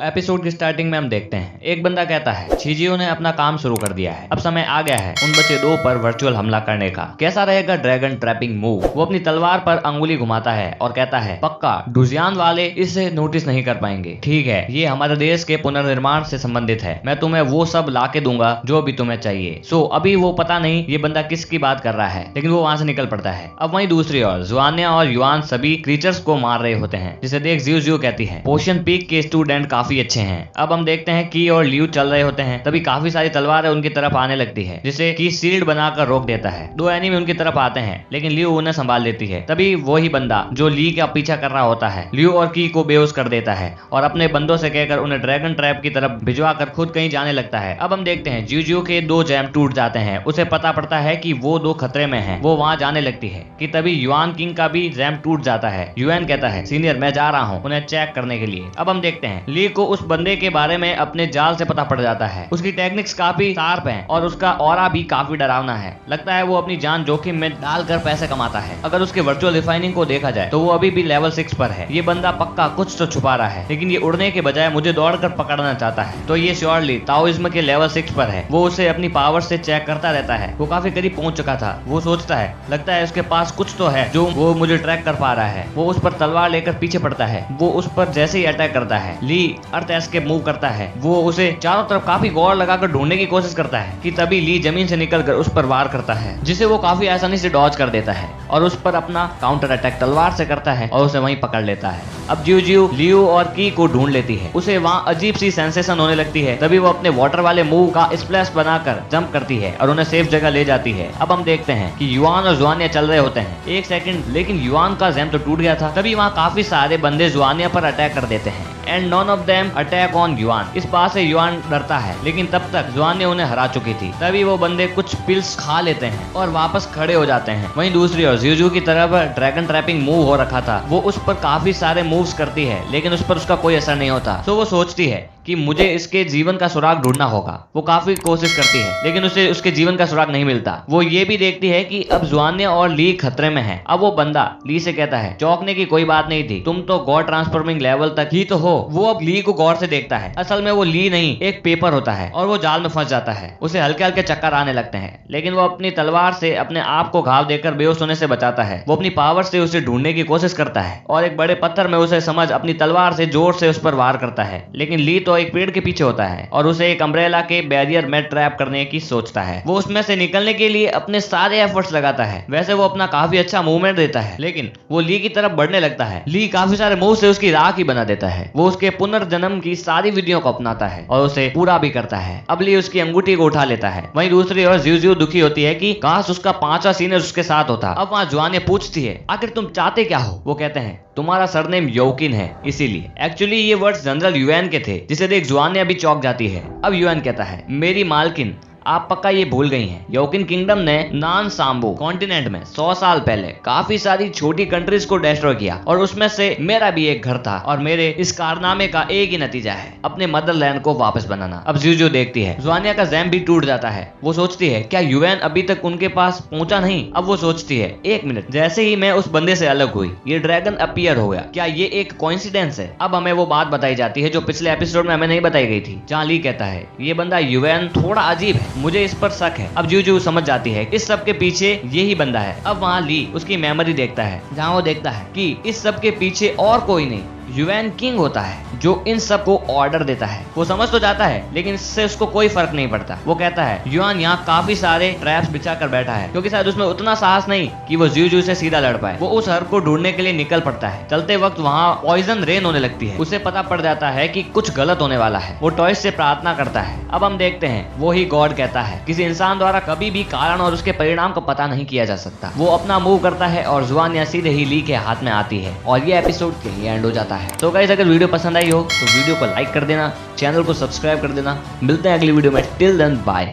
Episode की starting में हम देखते हैं एक बंदा कहता है छिजियो ने अपना काम शुरू कर दिया है, अब समय आ गया है उन बचे दो पर वर्चुअल हमला करने का। कैसा रहेगा ड्रैगन ट्रैपिंग मूव। वो अपनी तलवार पर अंगुली घुमाता है और कहता है पक्का डुजियान वाले इसे नोटिस नहीं कर पाएंगे। ठीक है, ये हमारे देश के पुनर्निर्माण से संबंधित है, मैं तुम्हें वो सब ला के दूंगा जो भी तुम्हें चाहिए। अभी वो पता नहीं ये बंदा किसकी बात कर रहा है, लेकिन वो वहां से निकल पड़ता है। अब वहीं दूसरी ओर जुआन्या और युआन सभी क्रीचर्स को मार रहे होते हैं, जिसे देख जियो कहती है पोशन पीक के स्टूडेंट काफी अच्छे हैं। अब हम देखते हैं की और लियू चल रहे होते हैं, तभी काफी सारी तलवारें उनकी तरफ आने लगती है, जिसे की शील्ड बनाकर रोक देता है। दो एनिमी उनकी तरफ आते हैं, लेकिन लियू उन्हें संभाल लेती है। तभी वही बंदा जो ली का पीछा कर रहा होता है लियू और की को बेहोश कर देता है और अपने बंदों से कहकर उन्हें ड्रैगन ट्रैप की तरफ भिजवा कर खुद कहीं जाने लगता है। अब हम देखते हैं जियो के दो जैम टूट जाते हैं, उसे पता पड़ता है कि वो दो खतरे में हैं। वो वहां जाने लगती है कि तभी युआन किंग का भी जैम टूट जाता है। युआन कहता है सीनियर मैं जा रहा हूँ उन्हें चेक करने के लिए। अब हम देखते हैं ली को उस बंदे के बारे में अपने जाल से पता पड़ जाता है। उसकी टेक्निक्स काफी शार्प हैं और उसका ऑरा भी काफी डरावना है। लगता है वो अपनी जान जोखिम में डालकर पैसे कमाता है। अगर उसके वर्चुअल रिफाइनिंग को देखा जाए तो वो अभी भी लेवल 6 पर है। ये बंदा पक्का कुछ तो छुपा रहा है, लेकिन ये उड़ने के बजाय मुझे दौड़कर पकड़ना चाहता है। तो ये श्योरली ताओइज्म के लेवल 6 पर है। वो उसे अपनी पावर से चेक करता रहता है। वो काफी करीब पहुंच चुका था। वो सोचता है लगता है उसके पास कुछ तो है जो वो मुझे ट्रैक कर पा रहा है। वो उस पर तलवार लेकर पीछे पड़ता है। वो उस पर जैसे ही अटैक करता है ली अर्थ एस्केप मूव करता है। वो उसे चारों तरफ काफी गौर लगाकर ढूंढने की कोशिश करता है कि तभी ली जमीन से निकलकर उस पर वार करता है, जिसे वो काफी आसानी से डॉज कर देता है और उस पर अपना काउंटर अटैक तलवार से करता है और उसे वहीं पकड़ लेता है। अब जियो लियू और की को ढूंढ लेती है। उसे वहाँ अजीब सी सेंसेशन होने लगती है। तभी वो अपने वाटर वाले मूव का स्प्लैश बनाकर जंप करती है और उन्हें सेफ जगह ले जाती है। अब हम देखते हैं कि युआन और जुआनिया चल रहे होते हैं। एक सेकंड, लेकिन युआन का जैम तो टूट गया था। तभी वहाँ काफी सारे बंदे जुआनिया पर अटैक कर देते हैं and none of them attack on yuan. इस बात से युआन डरता है, लेकिन तब तक जुआन ने उन्हें हरा चुकी थी। तभी वो बंदे कुछ पिल्स खा लेते हैं और वापस खड़े हो जाते हैं। वहीं दूसरी ओर जियो की तरफ ड्रैगन ट्रैपिंग मूव हो रखा था। वो उस पर काफी सारे मूव्स करती है, लेकिन उस पर उसका कोई असर नहीं होता। तो वो सोचती है कि मुझे इसके जीवन का सुराग ढूंढना होगा। वो काफी कोशिश करती है, लेकिन उसे उसके जीवन का सुराग नहीं मिलता। वो ये भी देखती है कि अब जुआन्या और ली खतरे में है। अब वो बंदा ली से कहता है चौंकने की कोई बात नहीं थी, तुम तो गॉड ट्रांसफॉर्मिंग लेवल तक ही तो हो। वो अब ली को गौर से देखता है। असल में वो ली नहीं एक पेपर होता है और वो जाल में फंस जाता है। उसे हल्के हल्के चक्कर आने लगते हैं, लेकिन वो अपनी तलवार से अपने आप को घाव देकर बेहोश होने से बचाता है। वो अपनी पावर से उसे ढूंढने की कोशिश करता है और एक बड़े पत्थर में उसे समझ अपनी तलवार से जोर से उस पर वार करता है, लेकिन ली तो एक पेड़ के पीछे होता है और उसे एक अम्ब्रेला के बैरियर में ट्रैप करने की सोचता है। वो उसमें से निकलने के लिए अपने सारे एफर्ट्स लगाता है। वैसे वो अपना काफी अच्छा मूवमेंट देता है, लेकिन वो ली की तरफ बढ़ने लगता है। ली काफी सारे मूव से उसकी राख ही बना देता है। वो उसके पुनर्जन्म की सारी विधियों को अपनाता है और उसे पूरा भी करता है। अब ली उसकी अंगूठी को उठा लेता है। वहीं दूसरी ओर जियो दुखी होती है कि काश उसका 5वां सीनियर उसके साथ होता। अब वहाँ जुआनिया पूछती है आखिर तुम चाहते क्या हो। वो कहते हैं तुम्हारा सरनेम योकिन है इसीलिए। एक्चुअली ये वर्ड्स जनरल युआन के थे, जिसे देख जुआनिया भी चौंक जाती है। अब युआन कहता है मेरी मालकिन आप पक्का ये भूल गई हैं, योकिन किंगडम ने नान सांबो कॉन्टिनेंट में 100 साल पहले काफी सारी छोटी कंट्रीज को डिस्ट्रॉय किया और उसमें से मेरा भी एक घर था और मेरे इस कारनामे का एक ही नतीजा है अपने मदरलैंड को वापस बनाना। अब जियो देखती है जुआनिया का जैम भी टूट जाता है। वो सोचती है क्या युआन अभी तक उनके पास पहुंचा नहीं। अब वो सोचती है एक मिनट, जैसे ही मैं उस बंदे से अलग हुई ये ड्रैगन अपीयर हो गया, क्या ये एक कोइंसिडेंस है। अब हमें वो बात बताई जाती है जो पिछले एपिसोड में हमें नहीं बताई गई थी, जहाँ ली कहता है ये बंदा युआन थोड़ा अजीब है, मुझे इस पर शक है। अब जियो समझ जाती है इस सब के पीछे यही बंदा है। अब वहाँ ली उसकी मेमोरी देखता है, जहाँ वो देखता है कि इस सब के पीछे और कोई नहीं युआन किंग होता है जो इन सब को ऑर्डर देता है। वो समझ तो जाता है, लेकिन इससे उसको कोई फर्क नहीं पड़ता। वो कहता है युआन यहाँ काफी सारे ट्रैप्स बिछा कर बैठा है, क्योंकि शायद उसमें उतना साहस नहीं कि वो जियो से सीधा लड़ पाए। वो उस हर को ढूंढने के लिए निकल पड़ता है। चलते वक्त वहाँ पॉइजन रेन होने लगती है। उसे पता पड़ जाता है कि कुछ गलत होने वाला है। वो टॉयज से प्रार्थना करता है। अब हम देखते हैं वो ही गॉड कहता है किसी इंसान द्वारा कभी भी कारण और उसके परिणाम को पता नहीं किया जा सकता। वो अपना मूव करता है और जुआनिया सीधे ही ली के हाथ में आती है और ये एपिसोड के लिए एंड हो जाता है। तो गाइस अगर वीडियो पसंद आई हो तो वीडियो को लाइक कर देना, चैनल को सब्सक्राइब कर देना। मिलते हैं अगली वीडियो में। Till then bye.